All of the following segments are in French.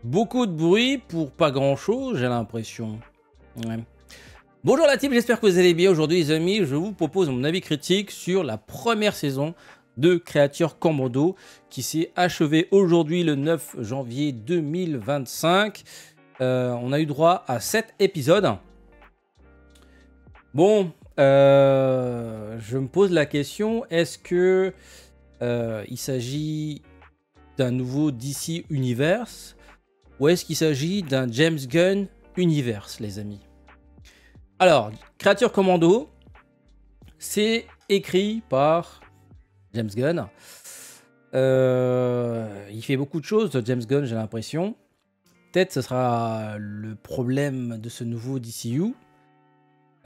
Beaucoup de bruit pour pas grand chose, j'ai l'impression. Ouais. Bonjour la team, j'espère que vous allez bien. Aujourd'hui les amis, je vous propose mon avis critique sur la première saison de Creature Commando qui s'est achevée aujourd'hui le 9 janvier 2025. On a eu droit à 7 épisodes. Bon, je me pose la question, est-ce que il s'agit d'un nouveau DC Universe ou est-ce qu'il s'agit d'un James Gunn Universe, les amis? Alors, Creature Commando, c'est écrit par James Gunn. Il fait beaucoup de choses, James Gunn, j'ai l'impression. Peut-être ce sera le problème de ce nouveau DCU.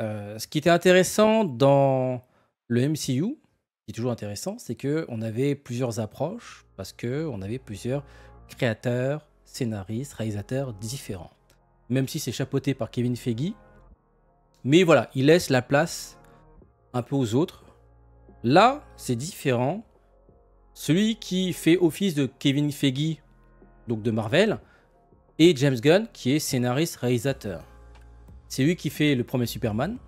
Ce qui était intéressant dans le MCU, qui est toujours intéressant, c'est qu'on avait plusieurs approches, parce qu'on avait plusieurs créateurs, scénaristes, réalisateurs différents. Même si c'est chapeauté par Kevin Feige, mais voilà, il laisse la place un peu aux autres. Là, c'est différent. Celui qui fait office de Kevin Feige, donc de Marvel, et James Gunn, qui est scénariste-réalisateur. C'est lui qui fait le premier Superman,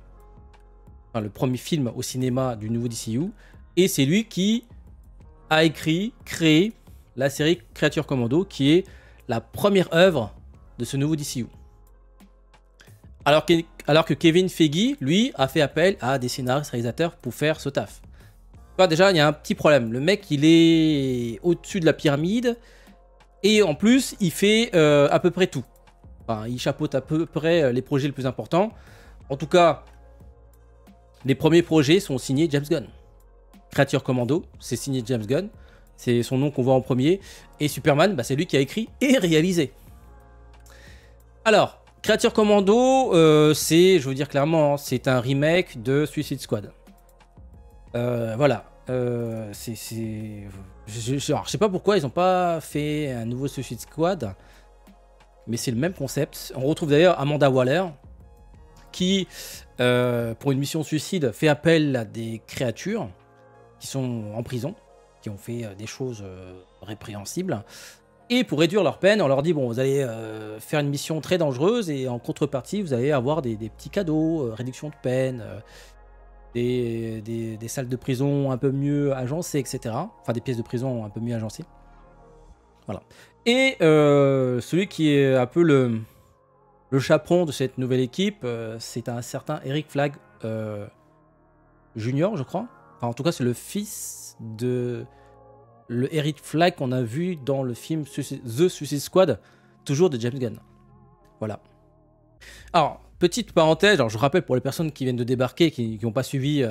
enfin le premier film au cinéma du nouveau DCU, et c'est lui qui a écrit, créé la série Creature Commando, qui est la première œuvre de ce nouveau DCU. Alors que Kevin Feige, lui, a fait appel à des scénaristes réalisateurs pour faire ce taf. Enfin, déjà, il y a un petit problème. Le mec, il est au-dessus de la pyramide, et en plus, il fait à peu près tout. Enfin, il chapeaute à peu près les projets les plus importants. En tout cas, les premiers projets sont signés James Gunn. Creature Commando, c'est signé James Gunn. C'est son nom qu'on voit en premier. Et Superman, bah, c'est lui qui a écrit et réalisé. Alors, Creature Commando, c'est, je veux dire clairement, c'est un remake de Suicide Squad. Voilà. Je sais pas pourquoi ils n'ont pas fait un nouveau Suicide Squad. Mais c'est le même concept. On retrouve d'ailleurs Amanda Waller, qui, pour une mission suicide, fait appel à des créatures qui sont en prison, qui ont fait des choses répréhensibles. Et pour réduire leur peine, on leur dit, bon, vous allez faire une mission très dangereuse et en contrepartie, vous allez avoir des petits cadeaux, réduction de peine, des salles de prison un peu mieux agencées, etc. Enfin, des pièces de prison un peu mieux agencées. Voilà. Et celui qui est un peu le chaperon de cette nouvelle équipe, c'est un certain Eric Flagg Junior, je crois. Enfin, en tout cas, c'est le fils de le Eric Flagg qu'on a vu dans le film The Suicide Squad, toujours de James Gunn. Voilà. Alors, petite parenthèse, alors je rappelle pour les personnes qui viennent de débarquer, qui n'ont pas suivi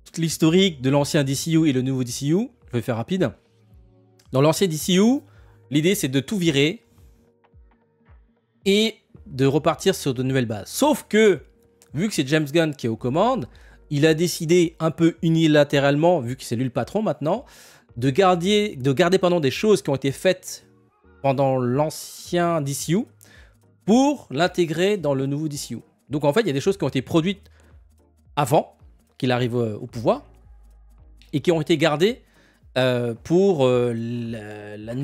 toute l'historique de l'ancien DCU et le nouveau DCU, je vais faire rapide. Dans l'ancien DCU, l'idée c'est de tout virer et de repartir sur de nouvelles bases. Sauf que, vu que c'est James Gunn qui est aux commandes, il a décidé un peu unilatéralement, vu que c'est lui le patron maintenant, de garder des choses qui ont été faites pendant l'ancien DCU pour l'intégrer dans le nouveau DCU. Donc en fait, il y a des choses qui ont été produites avant qu'il arrive au pouvoir et qui ont été gardées pour le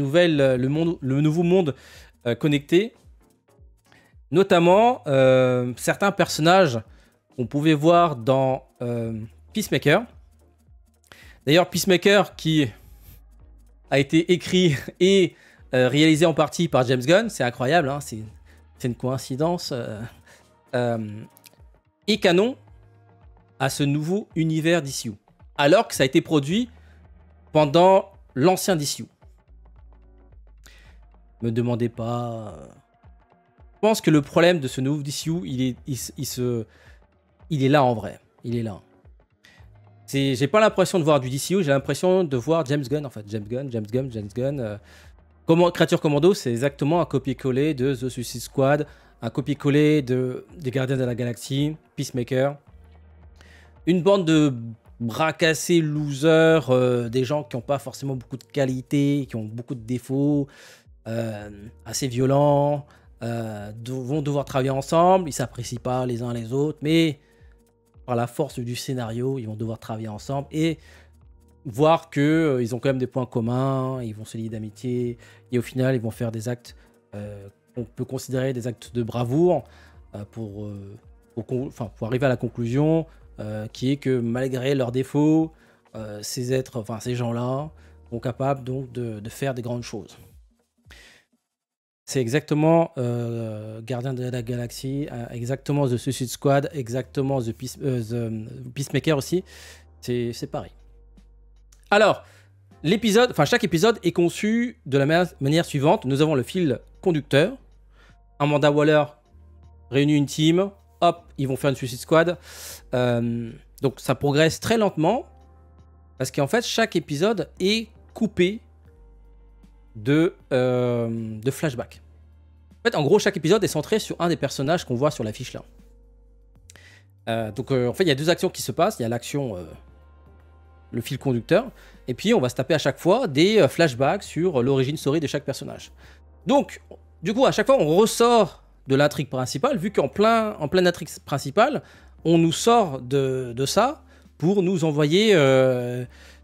nouveau monde connecté. Notamment certains personnages qu'on pouvait voir dans Peacemaker. D'ailleurs, Peacemaker qui a été écrit et réalisé en partie par James Gunn, c'est incroyable, hein, c'est une coïncidence. Et canon à ce nouveau univers DCU. Alors que ça a été produit pendant l'ancien DCU. Me demandez pas. Je pense que le problème de ce nouveau DCU, il est là en vrai. Il est là. J'ai pas l'impression de voir du DCU, j'ai l'impression de voir James Gunn en fait. James Gunn. Creature Commando, c'est exactement un copier-coller de The Suicide Squad, un copier-coller des Gardiens de la Galaxie, Peacemaker. Une bande de bras cassés, losers, des gens qui n'ont pas forcément beaucoup de qualités, qui ont beaucoup de défauts, assez violents, vont devoir travailler ensemble, ils s'apprécient pas les uns les autres, mais par la force du scénario, ils vont devoir travailler ensemble et voir qu'ils ont quand même des points communs, ils vont se lier d'amitié, et au final, ils vont faire des actes qu'on peut considérer des actes de bravoure pour arriver à la conclusion qui est que malgré leurs défauts, ces gens-là sont capables donc de faire des grandes choses. C'est exactement Gardien de la Galaxie, exactement The Suicide Squad, exactement The Peacemaker aussi. C'est pareil. Alors, chaque épisode est conçu de la manière suivante. Nous avons le fil conducteur. Amanda Waller réunit une team. Hop, ils vont faire une Suicide Squad. Donc ça progresse très lentement. Parce qu'en fait, chaque épisode est coupé de flashback. En fait, en gros, chaque épisode est centré sur un des personnages qu'on voit sur l'affiche là. En fait, il y a deux actions qui se passent. Il y a l'action, le fil conducteur, et puis on va se taper à chaque fois des flashbacks sur l'origine story de chaque personnage. Donc, du coup, à chaque fois, on ressort de l'intrigue principale, vu qu'en pleine intrigue principale, on nous sort de ça pour nous envoyer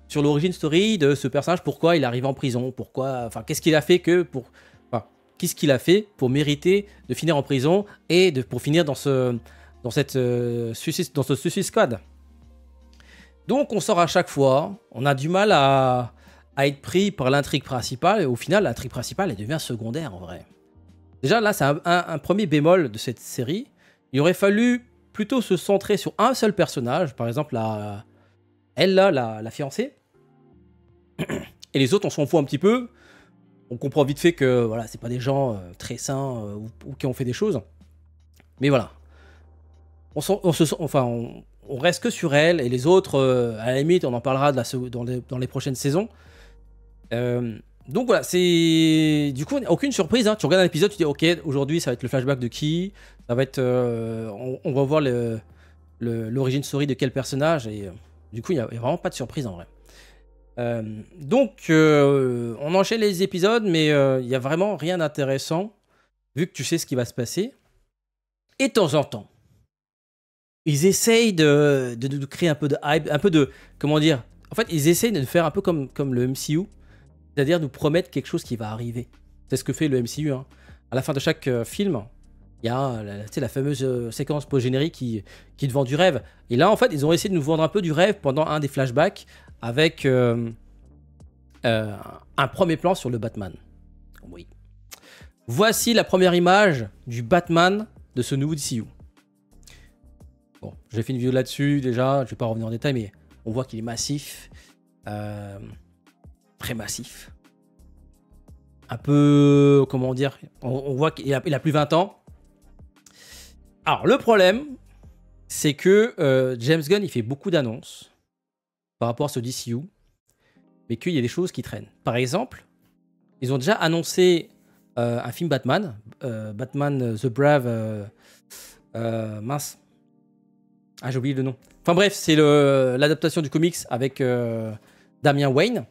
sur l'origine story de ce personnage, pourquoi il arrive en prison, qu'est-ce qu'il a fait qu'est-ce qu'il a fait pour mériter de finir en prison et pour finir dans ce Suicide Squad. Donc on sort à chaque fois, on a du mal à être pris par l'intrigue principale, et au final l'intrigue principale elle devient secondaire en vrai. Déjà là c'est un premier bémol de cette série. Il aurait fallu plutôt se centrer sur un seul personnage, par exemple la fiancée, et les autres on s'en fout un petit peu. On comprend vite fait que voilà, c'est pas des gens très sains ou qui ont fait des choses. Mais voilà. On reste que sur elle, et les autres, à la limite, on en parlera dans les prochaines saisons. Donc voilà, c'est... Du coup, aucune surprise. Hein. Tu regardes un épisode, tu dis, ok, aujourd'hui, ça va être le flashback de qui. Ça va être... on va voir l'origine story de quel personnage. Et du coup, il n'y a vraiment pas de surprise en vrai. On enchaîne les épisodes, mais il n'y a vraiment rien d'intéressant, vu que tu sais ce qui va se passer. Et de temps en temps, ils essayent de créer un peu de hype, un peu de... Comment dire? En fait, ils essayent de faire un peu comme le MCU, c'est-à-dire nous promettre quelque chose qui va arriver. C'est ce que fait le MCU. Hein. À la fin de chaque film, il y a la fameuse séquence post-générique qui te vend du rêve. Et là, en fait, ils ont essayé de nous vendre un peu du rêve pendant un des flashbacks, avec un premier plan sur le Batman. Oui. Voici la première image du Batman de ce nouveau DCU. Bon, j'ai fait une vidéo là-dessus déjà, je vais pas revenir en détail, mais on voit qu'il est massif. Très massif. Un peu, comment dire, on voit qu'il a plus 20 ans. Alors, le problème, c'est que James Gunn, il fait beaucoup d'annonces par rapport à ce DCU, mais qu'il y a des choses qui traînent. Par exemple, ils ont déjà annoncé un film Batman, Batman The Brave, mince, j'ai oublié le nom. Enfin bref, c'est l'adaptation du comics avec Damian Wayne.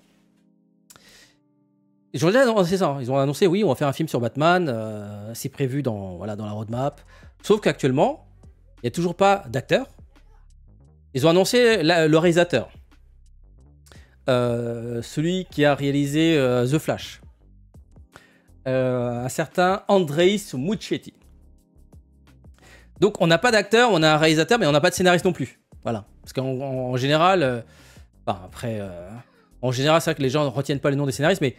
Ils ont déjà annoncé ça. Ils ont annoncé, oui, on va faire un film sur Batman, c'est prévu dans la roadmap. Sauf qu'actuellement, il n'y a toujours pas d'acteur. Ils ont annoncé le réalisateur. Celui qui a réalisé The Flash. Un certain Andrzej Muschietti. Donc on n'a pas d'acteur, on a un réalisateur, mais on n'a pas de scénariste non plus. Voilà. Parce qu'en général, en général, c'est vrai que les gens ne retiennent pas les noms des scénaristes, mais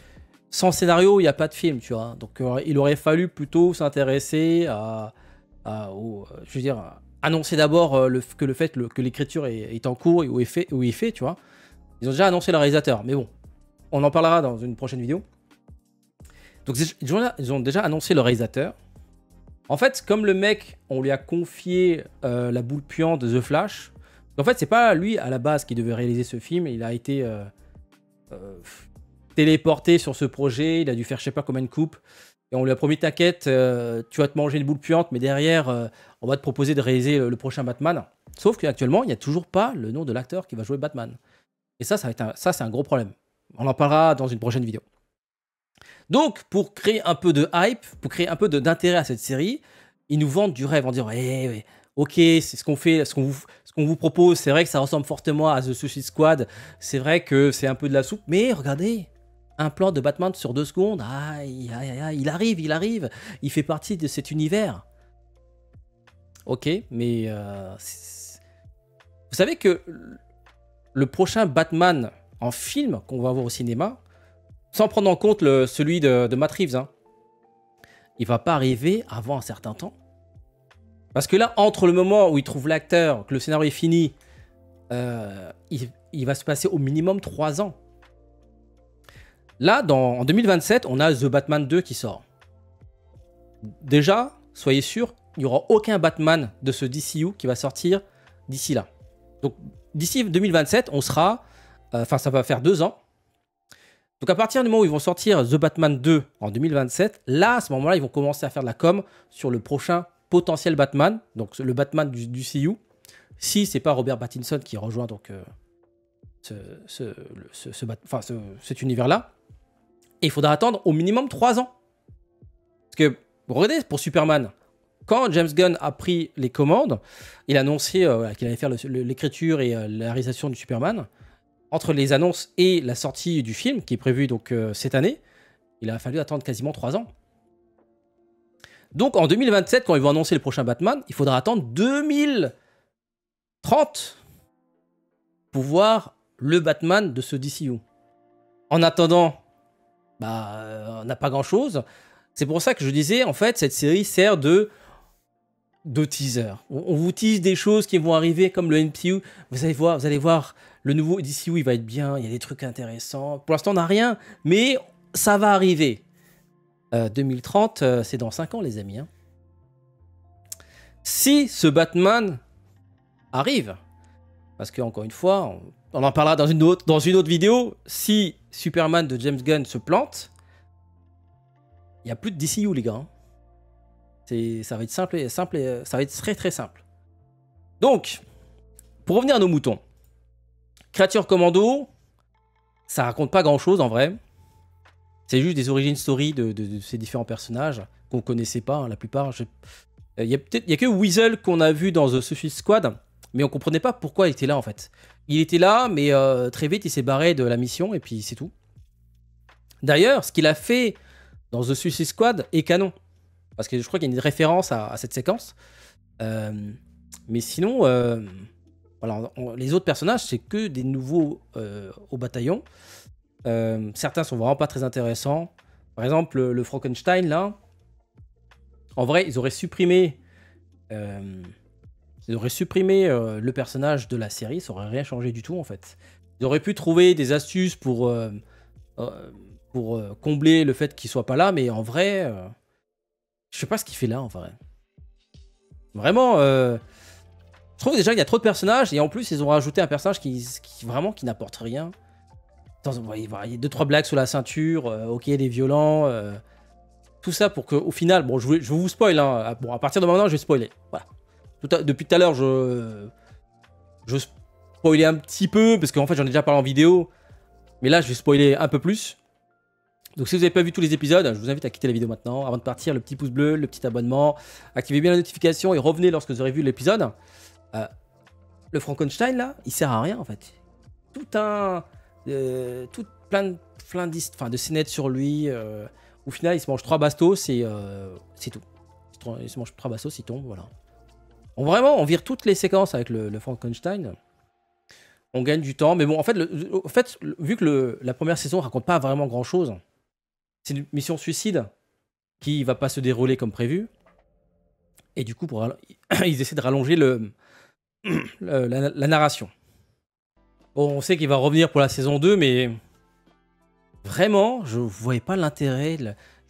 sans scénario, il n'y a pas de film, tu vois. Donc il aurait fallu plutôt s'intéresser annoncer d'abord que l'écriture est en cours et où il est fait, tu vois. Ils ont déjà annoncé le réalisateur, mais bon, on en parlera dans une prochaine vidéo. Donc ils ont déjà annoncé le réalisateur. En fait, comme le mec, on lui a confié la boule puante de The Flash, en fait, c'est pas lui à la base qui devait réaliser ce film. Il a été téléporté sur ce projet, il a dû faire je sais pas combien de coupes, et on lui a promis t'inquiète, tu vas te manger une boule puante, mais derrière, on va te proposer de réaliser le prochain Batman. Sauf qu'actuellement, il n'y a toujours pas le nom de l'acteur qui va jouer Batman. Et ça c'est un gros problème. On en parlera dans une prochaine vidéo. Donc, pour créer un peu de hype, pour créer un peu d'intérêt à cette série, ils nous vendent du rêve en disant ok, c'est ce qu'on fait, ce qu'on vous propose, c'est vrai que ça ressemble fortement à The Suicide Squad, c'est vrai que c'est un peu de la soupe, mais regardez, Un plan de Batman sur 2 secondes, aïe, aïe, aïe, aïe, il arrive, il fait partie de cet univers. Ok, mais vous savez que le prochain Batman en film qu'on va voir au cinéma, sans prendre en compte celui de Matt Reeves, hein, il va pas arriver avant un certain temps. Parce que là, entre le moment où il trouve l'acteur, que le scénario est fini, il va se passer au minimum 3 ans. Là, en 2027, on a The Batman 2 qui sort. Déjà, soyez sûr, il n'y aura aucun Batman de ce DCU qui va sortir d'ici là. Donc, d'ici 2027, on sera... Enfin, ça va faire 2 ans. Donc, à partir du moment où ils vont sortir The Batman 2 en 2027, là, à ce moment-là, ils vont commencer à faire de la com sur le prochain potentiel Batman, donc le Batman du DCU. Si c'est pas Robert Pattinson qui rejoint donc cet univers-là. Et il faudra attendre au minimum 3 ans. Parce que, regardez, pour Superman, quand James Gunn a pris les commandes, il a annoncé qu'il allait faire l'écriture et la réalisation du Superman. Entre les annonces et la sortie du film, qui est prévue donc, cette année, il a fallu attendre quasiment 3 ans. Donc en 2027, quand ils vont annoncer le prochain Batman, il faudra attendre 2030 pour voir le Batman de ce DCU. En attendant, on n'a pas grand-chose. C'est pour ça que je disais, en fait, cette série sert de teaser. On vous tease des choses qui vont arriver comme le MCU. Vous allez voir, le nouveau DCU, il va être bien, il y a des trucs intéressants. Pour l'instant, on n'a rien, mais ça va arriver. 2030, c'est dans 5 ans, les amis. Hein. Si ce Batman arrive, parce qu'encore une fois, on en parlera dans une autre vidéo, si Superman de James Gunn se plante, il n'y a plus de DCU, les gars. Ça va être simple, ça va être très très simple. Donc, pour revenir à nos moutons, Creature Commando, ça raconte pas grand chose en vrai. C'est juste des origin story de ces différents personnages qu'on connaissait pas, hein, la plupart. Il y a que Weasel qu'on a vu dans The Suicide Squad, mais on comprenait pas pourquoi il était là en fait. Il était là, mais très vite il s'est barré de la mission et puis c'est tout. D'ailleurs, ce qu'il a fait dans The Suicide Squad est canon. Parce que je crois qu'il y a une référence à cette séquence. Mais sinon, voilà, les autres personnages, c'est que des nouveaux au bataillon. Certains sont vraiment pas très intéressants. Par exemple, le Frankenstein, là. En vrai, ils auraient supprimé le personnage de la série. Ça aurait rien changé du tout, en fait. Ils auraient pu trouver des astuces pour combler le fait qu'il soit pas là. Mais en vrai... je sais pas ce qu'il fait là, en vrai. Vraiment, je trouve déjà qu'il y a trop de personnages. Et en plus, ils ont rajouté un personnage qui n'apporte rien. Il y a 2-3 blagues sur la ceinture. Ok, il est violent. Tout ça pour qu'au final... Bon, je vous spoil. Hein. Bon, à partir de maintenant, je vais spoiler. Voilà. Depuis tout à l'heure, je spoilais un petit peu. Parce qu'en fait, j'en ai déjà parlé en vidéo. Mais là, je vais spoiler un peu plus. Donc si vous n'avez pas vu tous les épisodes, je vous invite à quitter la vidéo maintenant. Avant de partir, le petit pouce bleu, le petit abonnement. Activez bien la notification et revenez lorsque vous aurez vu l'épisode. Le Frankenstein, là, il sert à rien, en fait. Plein de scénettes sur lui. Au final, il se mange 3 bastos et c'est tout. Il se mange 3 bastos, il tombe, voilà. Vraiment, on vire toutes les séquences avec le Frankenstein. On gagne du temps. Mais bon, en fait, vu que la première saison raconte pas vraiment grand-chose... C'est une mission suicide qui va pas se dérouler comme prévu. Et du coup, ils essaient de rallonger la narration. Bon, on sait qu'il va revenir pour la saison 2, mais vraiment, je voyais pas l'intérêt.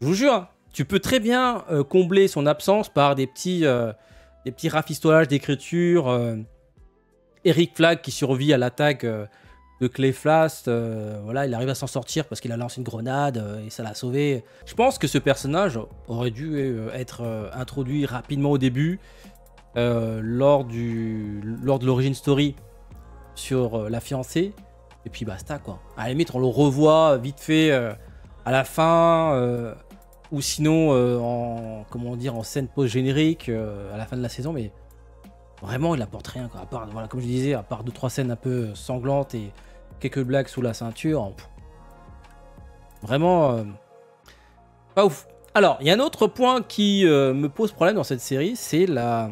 Je vous jure, hein, tu peux très bien combler son absence par des petits rafistolages d'écriture. Eric Flagg qui survit à l'attaque... de Clayflast, voilà, il arrive à s'en sortir parce qu'il a lancé une grenade et ça l'a sauvé. Je pense que ce personnage aurait dû être introduit rapidement au début, lors de l'origin story sur la fiancée, et puis basta quoi. À la limite, on le revoit vite fait à la fin, ou sinon en scène post-générique à la fin de la saison, mais vraiment il apporte rien quoi. À part, voilà, comme je disais, à part 2-3 scènes un peu sanglantes et quelques blagues sous la ceinture. Vraiment, pas ouf. Alors, il y a un autre point qui me pose problème dans cette série, c'est la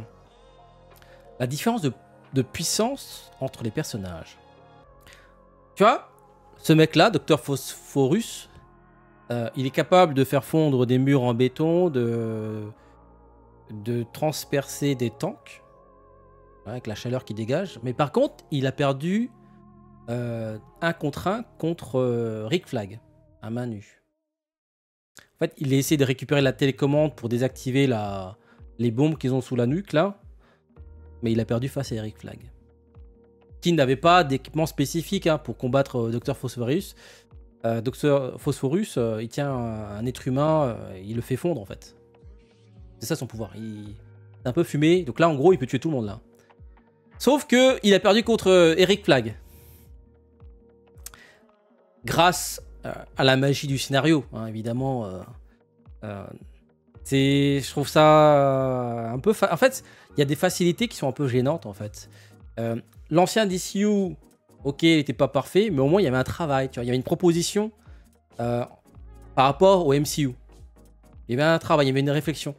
différence de puissance entre les personnages. Tu vois, ce mec-là, Dr. Phosphorus, il est capable de faire fondre des murs en béton, de transpercer des tanks, avec la chaleur qui dégage. Mais par contre, il a perdu 1 contre 1 contre Rick Flag, à main nue. En fait, il a essayé de récupérer la télécommande pour désactiver les bombes qu'ils ont sous la nuque, là. Mais il a perdu face à Rick Flag, qui n'avait pas d'équipement spécifique pour combattre Dr. Phosphorus. Dr. Phosphorus, il tient un être humain, il le fait fondre, en fait. C'est ça son pouvoir. Il est un peu fumé. Donc là, en gros, il peut tuer tout le monde, là. Sauf que il a perdu contre Rick Flag. Grâce à la magie du scénario, hein, évidemment. Je trouve ça un peu... En fait, il y a des facilités qui sont un peu gênantes, en fait. L'ancien DCU, ok, il n'était pas parfait, mais au moins, il y avait un travail. Tu vois, il y avait une proposition par rapport au MCU. Il y avait un travail, il y avait une réflexion.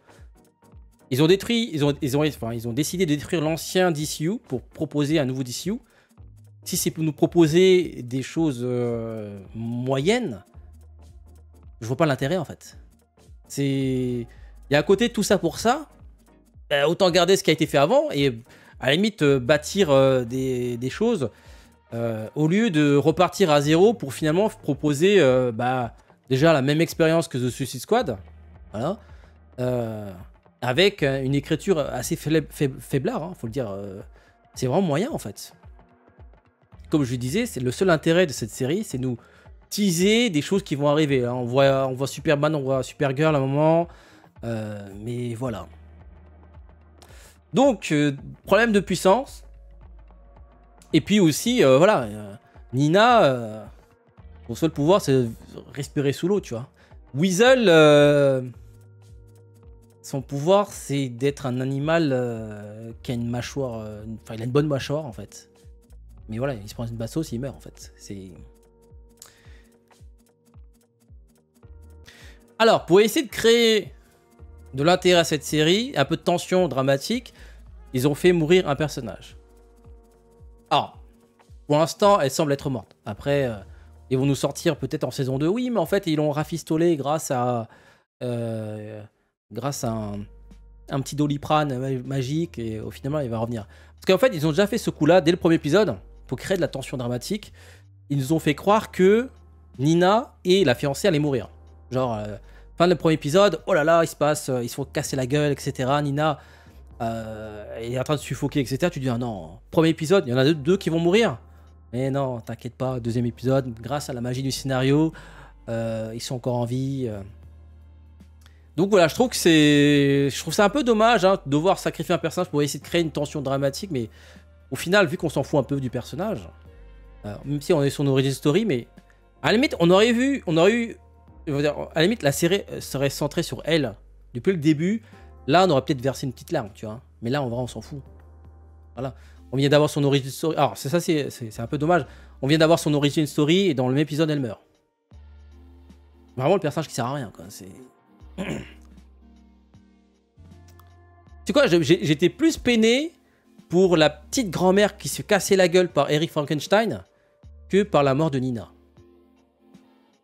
Ils ont décidé de détruire l'ancien DCU pour proposer un nouveau DCU. Si c'est pour nous proposer des choses moyennes, je vois pas l'intérêt, en fait. Il y a à côté tout ça pour ça. Autant garder ce qui a été fait avant et à la limite bâtir des choses au lieu de repartir à zéro pour finalement proposer déjà la même expérience que The Suicide Squad. Voilà. Avec une écriture assez faiblard, faut le dire. C'est vraiment moyen, en fait. Comme je le disais, c'est le seul intérêt de cette série, c'est nous teaser des choses qui vont arriver. On voit Superman, on voit Supergirl à un moment, mais voilà. Donc, problème de puissance. Et puis aussi, voilà, Nina, son seul pouvoir, c'est de respirer sous l'eau, tu vois. Weasel, son pouvoir, c'est d'être un animal qui a une mâchoire, enfin, il a une bonne mâchoire, en fait. Mais voilà, il se prend une bastos, il meurt, en fait. Alors, pour essayer de créer de l'intérêt à cette série, un peu de tension dramatique, ils ont fait mourir un personnage. Alors, pour l'instant, elle semble être morte. Après, ils vont nous sortir peut-être en saison 2. Oui, mais en fait, ils l'ont rafistolé grâce à un petit Doliprane magique, et au final, il va revenir. Parce qu'en fait, ils ont déjà fait ce coup-là dès le premier épisode, pour créer de la tension dramatique. Ils nous ont fait croire que Nina et la fiancée allaient mourir. Genre, fin du premier épisode, oh là là, ils se font casser la gueule, etc. Nina est en train de suffoquer, etc. Tu dis, ah non, premier épisode, il y en a deux qui vont mourir. Mais non, t'inquiète pas, deuxième épisode, grâce à la magie du scénario, ils sont encore en vie. Donc voilà, je trouve ça un peu dommage de devoir sacrifier un personnage pour essayer de créer une tension dramatique, mais au final, vu qu'on s'en fout un peu du personnage, même si on est son origin story, mais à la limite, à la limite, la série serait centrée sur elle depuis le début. Là, on aurait peut-être versé une petite larme, tu vois. Mais là, en vrai, on s'en fout. Voilà. On vient d'avoir son origin story. Alors, c'est un peu dommage. On vient d'avoir son origin story et dans le même épisode, elle meurt. Vraiment, le personnage qui sert à rien, quoi. C'est. Tu sais quoi, j'étais plus peiné pour la petite grand-mère qui se fait casser la gueule par Eric Frankenstein que par la mort de Nina.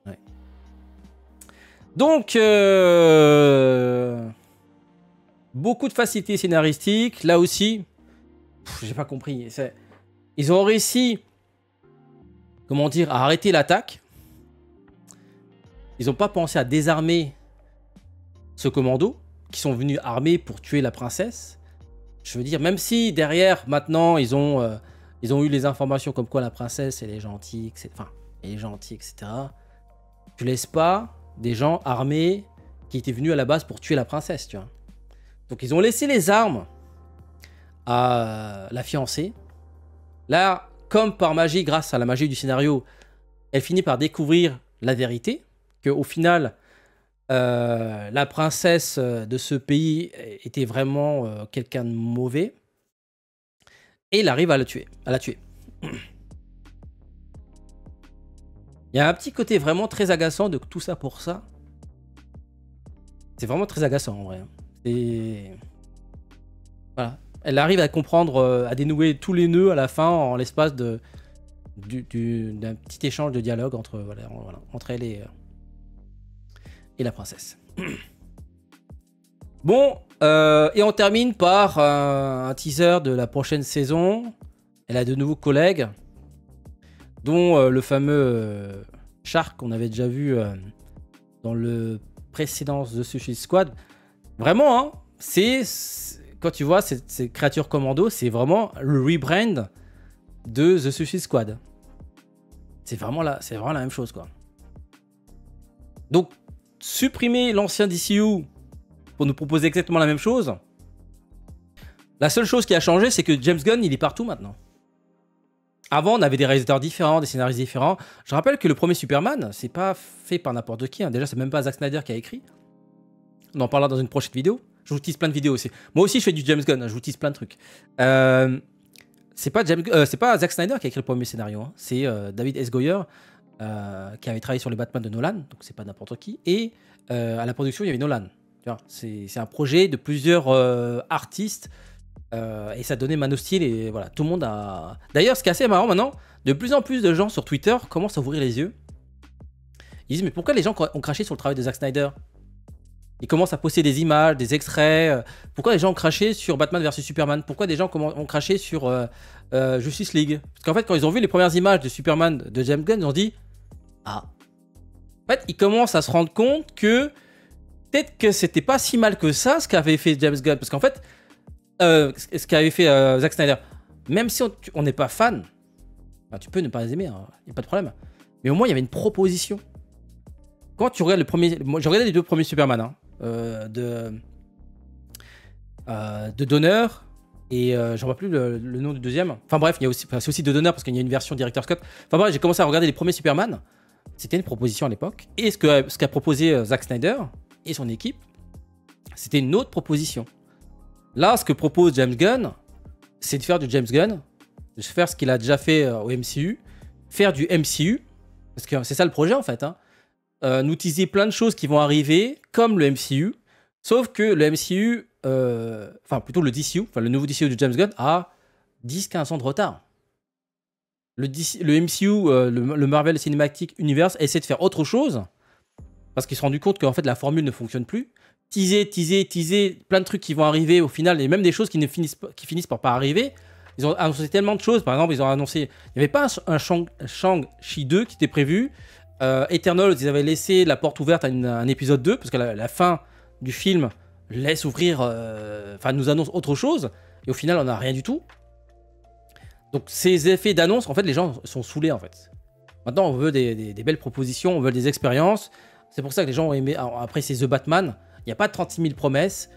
Ouais. Donc, beaucoup de facilité scénaristique. Là aussi, j'ai pas compris. Ils ont réussi, comment dire, à arrêter l'attaque. Ils n'ont pas pensé à désarmer ce commando, qui sont venus armés pour tuer la princesse. Je veux dire, même si derrière, maintenant, ils ont eu les informations comme quoi la princesse, elle est gentille, etc. Enfin, elle est gentille, etc. Tu laisses pas des gens armés qui étaient venus à la base pour tuer la princesse, tu vois. Donc, ils ont laissé les armes à la fiancée. Là, comme par magie, grâce à la magie du scénario, elle finit par découvrir la vérité, qu'au final, la princesse de ce pays était vraiment quelqu'un de mauvais. Et il arrive à la tuer. Il y a un petit côté vraiment très agaçant de tout ça pour ça. C'est vraiment très agaçant en vrai. Et voilà. Elle arrive à comprendre, à dénouer tous les nœuds à la fin en l'espace d'un petit échange de dialogue entre, entre elle et la princesse. Bon, et on termine par un teaser de la prochaine saison. Elle a de nouveaux collègues, dont le fameux Shark qu'on avait déjà vu dans le précédent The Suicide Squad. Vraiment, hein, quand tu vois ces créatures commando, c'est vraiment le rebrand de The Suicide Squad. C'est vraiment la même chose, quoi. Donc, supprimer l'ancien DCU pour nous proposer exactement la même chose. La seule chose qui a changé, c'est que James Gunn, il est partout maintenant. Avant, on avait des réalisateurs différents, des scénaristes différents. Je rappelle que le premier Superman, c'est pas fait par n'importe qui. Hein. Déjà, c'est même pas Zack Snyder qui a écrit. On en parlera dans une prochaine vidéo. Je vous tease plein de vidéos aussi. Moi aussi, je fais du James Gunn. Hein. Je vous tease plein de trucs. C'est pas Zack Snyder qui a écrit le premier scénario. Hein. C'est David S. Goyer qui avait travaillé sur les Batman de Nolan. Donc, c'est pas n'importe qui. Et à la production, il y avait Nolan. C'est un projet de plusieurs artistes. Et ça donnait Man of Steel et voilà, tout le monde a... D'ailleurs, ce qui est assez marrant maintenant, de plus en plus de gens sur Twitter commencent à ouvrir les yeux. Ils disent, mais pourquoi les gens ont craché sur le travail de Zack Snyder? Ils commencent à poster des images, des extraits. Pourquoi les gens ont craché sur Batman vs Superman? Pourquoi des gens ont craché sur Justice League? Parce qu'en fait, quand ils ont vu les premières images de Superman de James Gunn, ils ont dit, ah. En fait, ils commencent à se rendre compte que peut-être que c'était pas si mal que ça ce qu'avait fait James Gunn. Parce qu'en fait, ce qu'avait fait Zack Snyder, même si on n'est pas fan, bah, tu peux ne pas les aimer, il n'y a pas de problème. Mais au moins, il y avait une proposition. Quand tu regardes le premier... Moi, j'ai regardé les deux premiers Superman, hein, de Donner, et j'en vois plus le nom du deuxième. Enfin bref, c'est aussi de Donner, parce qu'il y a une version Director's Cut. Enfin bref, j'ai commencé à regarder les premiers Superman. C'était une proposition à l'époque. Et ce qu'a proposé Zack Snyder et son équipe, c'était une autre proposition. Là, ce que propose James Gunn, c'est de faire du James Gunn, de faire ce qu'il a déjà fait au MCU, faire du MCU, parce que c'est ça le projet en fait. Hein. Nous teaser plein de choses qui vont arriver, comme le MCU, sauf que le MCU, enfin plutôt le DCU, enfin le nouveau DCU de James Gunn, a 10-15 ans de retard. Le MCU, le Marvel Cinematic Universe, essaie de faire autre chose, parce qu'ils se sont rendus compte qu'en fait la formule ne fonctionne plus. Teaser, plein de trucs qui vont arriver au final, et même des choses qui finissent par pas arriver. Ils ont annoncé tellement de choses. Par exemple, ils ont annoncé... Il n'y avait pas un Shang-Chi 2 qui était prévu. Eternals, ils avaient laissé la porte ouverte à un épisode 2, parce que la fin du film laisse ouvrir... Enfin, nous annonce autre chose. Et au final, on n'a rien du tout. Donc, ces effets d'annonce, en fait, les gens sont saoulés, en fait. Maintenant, on veut des belles propositions, on veut des expériences. C'est pour ça que les gens ont aimé... Après, c'est The Batman. Il n'y a pas 36 000 promesses.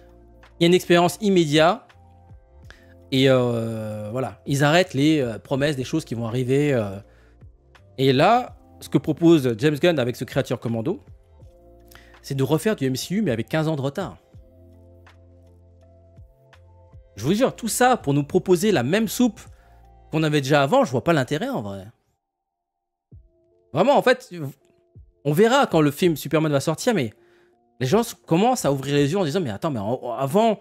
Il y a une expérience immédiate. Et voilà, ils arrêtent les promesses des choses qui vont arriver. Et là, ce que propose James Gunn avec ce Creature Commando, c'est de refaire du MCU, mais avec 15 ans de retard. Je vous jure, tout ça pour nous proposer la même soupe qu'on avait déjà avant, je vois pas l'intérêt en vrai. Vraiment, en fait, on verra quand le film Superman va sortir, mais les gens commencent à ouvrir les yeux en disant, mais attends, mais avant...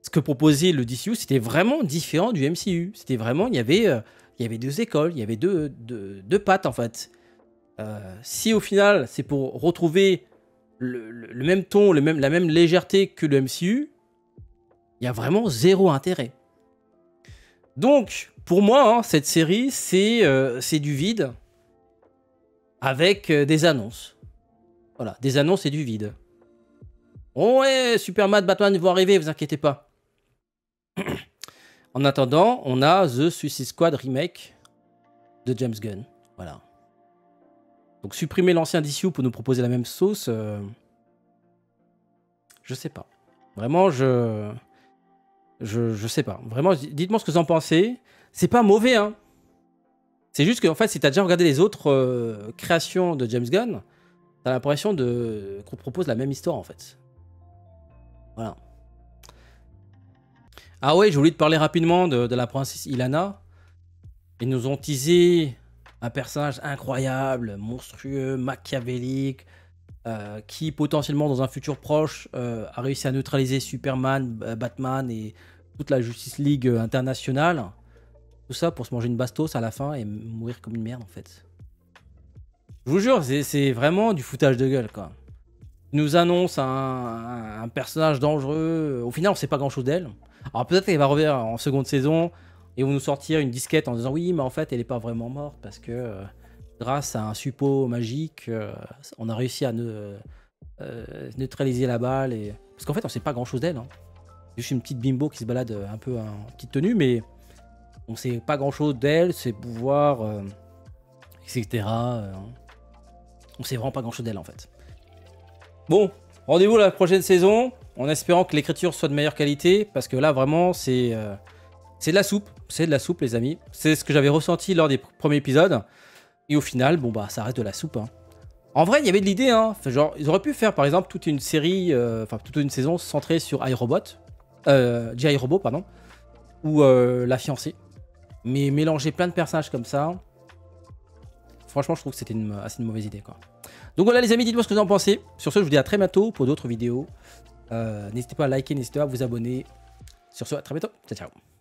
Ce que proposait le DCU, c'était vraiment différent du MCU. C'était vraiment, il y avait deux écoles, il y avait deux pattes en fait. Si au final, c'est pour retrouver le même ton, la même légèreté que le MCU, il y a vraiment zéro intérêt. Donc, pour moi, hein, cette série, c'est du vide avec des annonces. Voilà, des annonces et du vide. Oh ouais, Superman, Batman vont arriver, vous inquiétez pas. En attendant, on a The Suicide Squad Remake de James Gunn. Voilà. Donc supprimer l'ancien DCU pour nous proposer la même sauce, je sais pas. Vraiment, je sais pas. Vraiment, dites-moi ce que vous en pensez. C'est pas mauvais, hein. C'est juste que, en fait, si t'as déjà regardé les autres créations de James Gunn, t'as l'impression qu'on propose la même histoire, en fait. Voilà. Ah ouais, j'ai oublié de parler rapidement de la princesse Ilana. Ils nous ont teasé un personnage incroyable, monstrueux, machiavélique, qui potentiellement dans un futur proche a réussi à neutraliser Superman, Batman et toute la Justice League internationale. Tout ça pour se manger une bastos à la fin et mourir comme une merde en fait. Je vous jure, c'est vraiment du foutage de gueule quoi. Ils nous annonce un personnage dangereux. Au final, on sait pas grand chose d'elle. Alors peut-être qu'elle va revenir en seconde saison et vont nous sortir une disquette en disant oui, mais en fait, elle est pas vraiment morte parce que grâce à un suppôt magique, on a réussi à neutraliser la balle. Parce qu'en fait, on sait pas grand chose d'elle. Hein. C'est juste une petite bimbo qui se balade un peu en petite tenue, mais on sait pas grand chose d'elle, ses pouvoirs, etc. On sait vraiment pas grand chose d'elle en fait. Bon, rendez-vous la prochaine saison, en espérant que l'écriture soit de meilleure qualité, parce que là, vraiment, c'est de la soupe. C'est de la soupe, les amis. C'est ce que j'avais ressenti lors des premiers épisodes. Et au final, bon, bah, ça reste de la soupe. Hein. En vrai, il y avait de l'idée. Hein. Enfin, genre, ils auraient pu faire, par exemple, toute une série, enfin, toute une saison centrée sur iRobot. J.I. Robot, pardon. Ou La Fiancée. Mais mélanger plein de personnages comme ça, franchement, je trouve que c'était assez une mauvaise idée, quoi. Donc voilà les amis, dites-moi ce que vous en pensez. Sur ce, je vous dis à très bientôt pour d'autres vidéos. N'hésitez pas à liker, n'hésitez pas à vous abonner. Sur ce, à très bientôt. Ciao, ciao.